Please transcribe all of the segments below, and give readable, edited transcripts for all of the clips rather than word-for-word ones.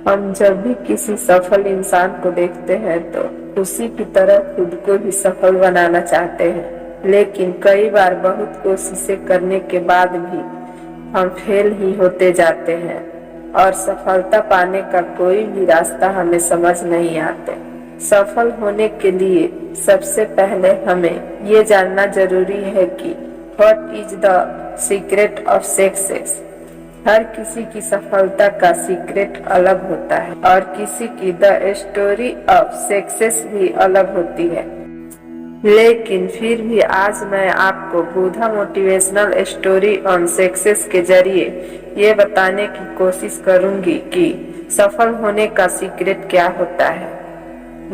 हम जब भी किसी सफल इंसान को देखते हैं तो उसी की तरह खुद को भी सफल बनाना चाहते हैं, लेकिन कई बार बहुत कोशिशें करने के बाद भी हम फेल ही होते जाते हैं और सफलता पाने का कोई भी रास्ता हमें समझ नहीं आते। सफल होने के लिए सबसे पहले हमें ये जानना जरूरी है कि what is the secret of success. हर किसी की सफलता का सीक्रेट अलग होता है और किसी की द स्टोरी ऑफ सक्सेस भी अलग होती है। लेकिन फिर भी आज मैं आपको बुधा मोटिवेशनल स्टोरी ऑन सक्सेस के जरिए ये बताने की कोशिश करूंगी कि सफल होने का सीक्रेट क्या होता है।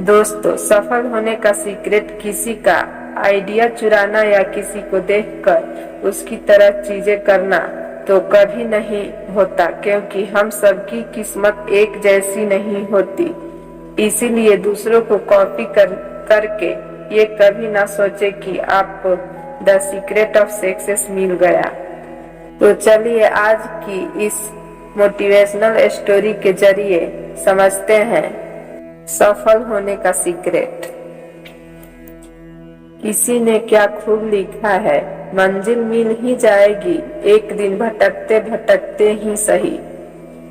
दोस्तों, सफल होने का सीक्रेट किसी का आइडिया चुराना या किसी को देखकर उसकी तरह चीजें करना तो कभी नहीं होता, क्योंकि हम सबकी किस्मत एक जैसी नहीं होती। इसीलिए दूसरों को कॉपी करके ये कभी ना सोचे कि आपको द सीक्रेट ऑफ सक्सेस मिल गया। तो चलिए आज की इस मोटिवेशनल स्टोरी के जरिए समझते हैं सफल होने का सीक्रेट। किसी ने क्या खूब लिखा है, मंजिल मिल ही जाएगी एक दिन भटकते भटकते ही सही,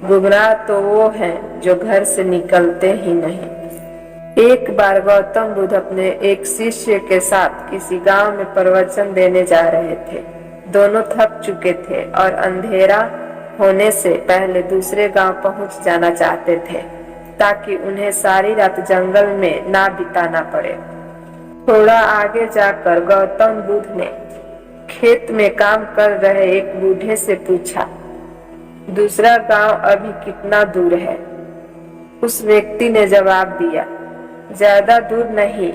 गुमराह तो वो हैं जो घर से निकलते ही नहीं। एक बार गौतम बुद्ध अपने एक शिष्य के साथ किसी गांव में प्रवचन देने जा रहे थे। दोनों थक चुके थे और अंधेरा होने से पहले दूसरे गांव पहुंच जाना चाहते थे ताकि उन्हें सारी रात जंगल में ना बिताना पड़े। थोड़ा आगे जाकर गौतम बुद्ध ने खेत में काम कर रहे एक बूढ़े से पूछा, दूसरा गांव अभी कितना दूर है? उस व्यक्ति ने जवाब दिया, ज्यादा दूर नहीं,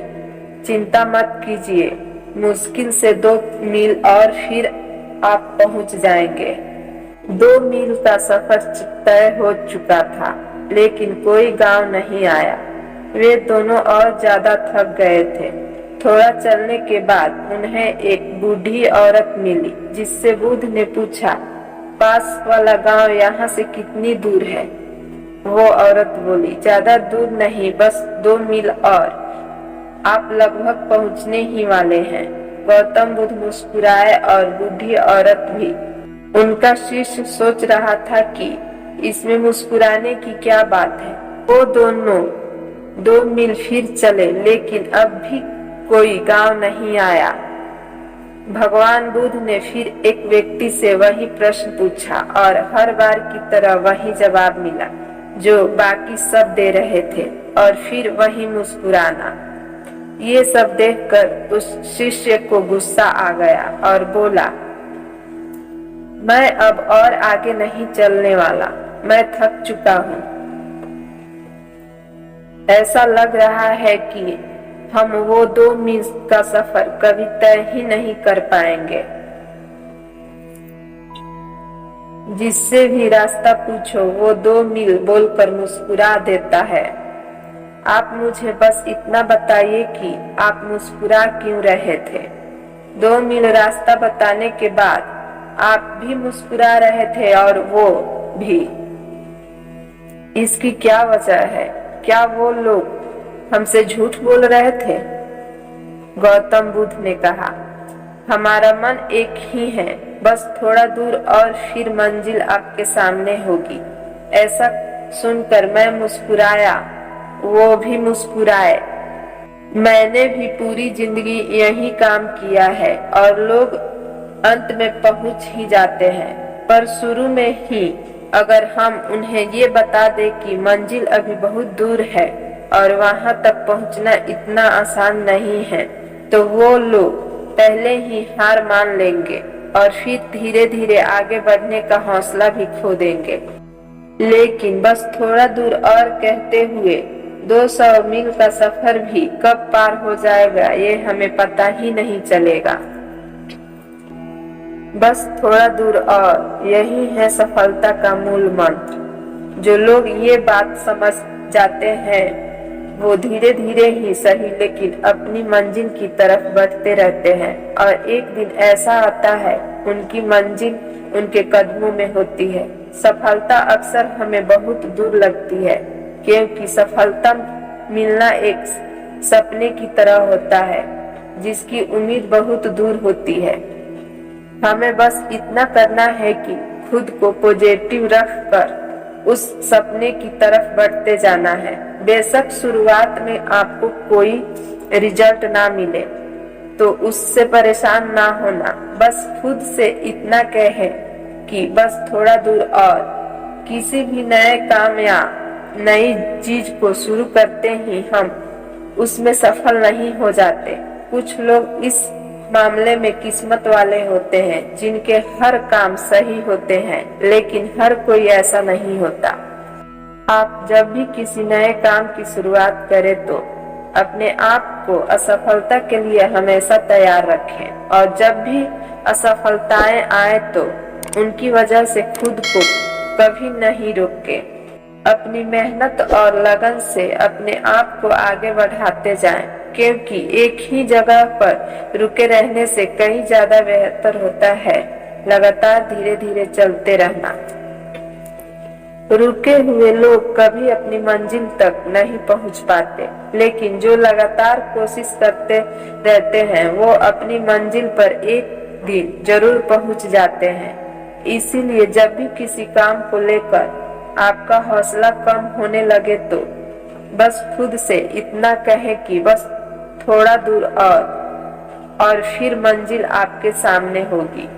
चिंता मत कीजिए, मुश्किल से 2 मील और फिर आप पहुंच जाएंगे। 2 मील का सफर तय हो चुका था, लेकिन कोई गांव नहीं आया। वे दोनों और ज्यादा थक गए थे। थोड़ा चलने के बाद उन्हें एक बूढ़ी औरत मिली, जिससे बुद्ध ने पूछा, पास वाला गांव यहाँ से कितनी दूर है? वो औरत बोली, ज्यादा दूर नहीं, बस 2 मील और आप लगभग पहुँचने ही वाले हैं। गौतम बुद्ध मुस्कुराए और बूढ़ी औरत भी। उनका शिष्य सोच रहा था कि इसमें मुस्कुराने की क्या बात है। वो दोनों 2 मील फिर चले, लेकिन अब भी कोई गांव नहीं आया। भगवान बुद्ध ने फिर एक व्यक्ति से वही प्रश्न पूछा और हर बार की तरह वही जवाब मिला जो बाकी सब दे रहे थे, और फिर वही मुस्कुराना। ये सब देखकर उस शिष्य को गुस्सा आ गया और बोला, मैं अब और आगे नहीं चलने वाला, मैं थक चुका हूँ। ऐसा लग रहा है कि हम वो 2 मील का सफर कभी तय ही नहीं कर पाएंगे। जिससे भी रास्ता पूछो वो 2 मील बोलकर मुस्कुरा देता है। आप मुझे बस इतना बताइए कि आप मुस्कुरा क्यों रहे थे? 2 मील रास्ता बताने के बाद आप भी मुस्कुरा रहे थे और वो भी। इसकी क्या वजह है? क्या वो लोग हमसे झूठ बोल रहे थे? गौतम बुद्ध ने कहा, हमारा मन एक ही है, बस थोड़ा दूर और फिर मंजिल आपके सामने होगी। ऐसा सुनकर मैं मुस्कुराया, वो भी मुस्कुराए। मैंने भी पूरी जिंदगी यही काम किया है और लोग अंत में पहुंच ही जाते हैं, पर शुरू में ही अगर हम उन्हें ये बता दें कि मंजिल अभी बहुत दूर है और वहां तक पहुंचना इतना आसान नहीं है, तो वो लोग पहले ही हार मान लेंगे और फिर धीरे धीरे आगे बढ़ने का हौसला भी खो देंगे। लेकिन बस थोड़ा दूर और कहते हुए 200 मील का सफर भी कब पार हो जाएगा ये हमें पता ही नहीं चलेगा। बस थोड़ा दूर और, यही है सफलता का मूल मंत्र। जो लोग ये बात समझ जाते हैं वो धीरे धीरे ही सही लेकिन अपनी मंजिल की तरफ बढ़ते रहते हैं, और एक दिन ऐसा आता है उनकी मंजिल उनके कदमों में होती है। सफलता अक्सर हमें बहुत दूर लगती है, क्योंकि सफलता मिलना एक सपने की तरह होता है जिसकी उम्मीद बहुत दूर होती है। हमें बस इतना करना है कि खुद को पॉजिटिव रखकर उस सपने की तरफ बढ़ते जाना है। बेशक शुरुआत में आपको कोई रिजल्ट ना मिले तो उससे परेशान ना होना, बस खुद से इतना कहें कि बस थोड़ा दूर और। किसी भी नए काम या नई चीज को शुरू करते ही हम उसमें सफल नहीं हो जाते। कुछ लोग इस मामले में किस्मत वाले होते हैं जिनके हर काम सही होते हैं, लेकिन हर कोई ऐसा नहीं होता। आप जब भी किसी नए काम की शुरुआत करें तो अपने आप को असफलता के लिए हमेशा तैयार रखें, और जब भी असफलताएं आए तो उनकी वजह से खुद को कभी नहीं रोकें। अपनी मेहनत और लगन से अपने आप को आगे बढ़ाते जाएं, क्योंकि एक ही जगह पर रुके रहने से कहीं ज्यादा बेहतर होता है लगातार धीरे धीरे चलते रहना। रुके हुए लोग कभी अपनी मंजिल तक नहीं पहुंच पाते, लेकिन जो लगातार कोशिश करते रहते हैं वो अपनी मंजिल पर एक दिन जरूर पहुंच जाते हैं। इसीलिए जब भी किसी काम को लेकर आपका हौसला कम होने लगे तो बस खुद से इतना कहें कि बस थोड़ा दूर और फिर मंजिल आपके सामने होगी।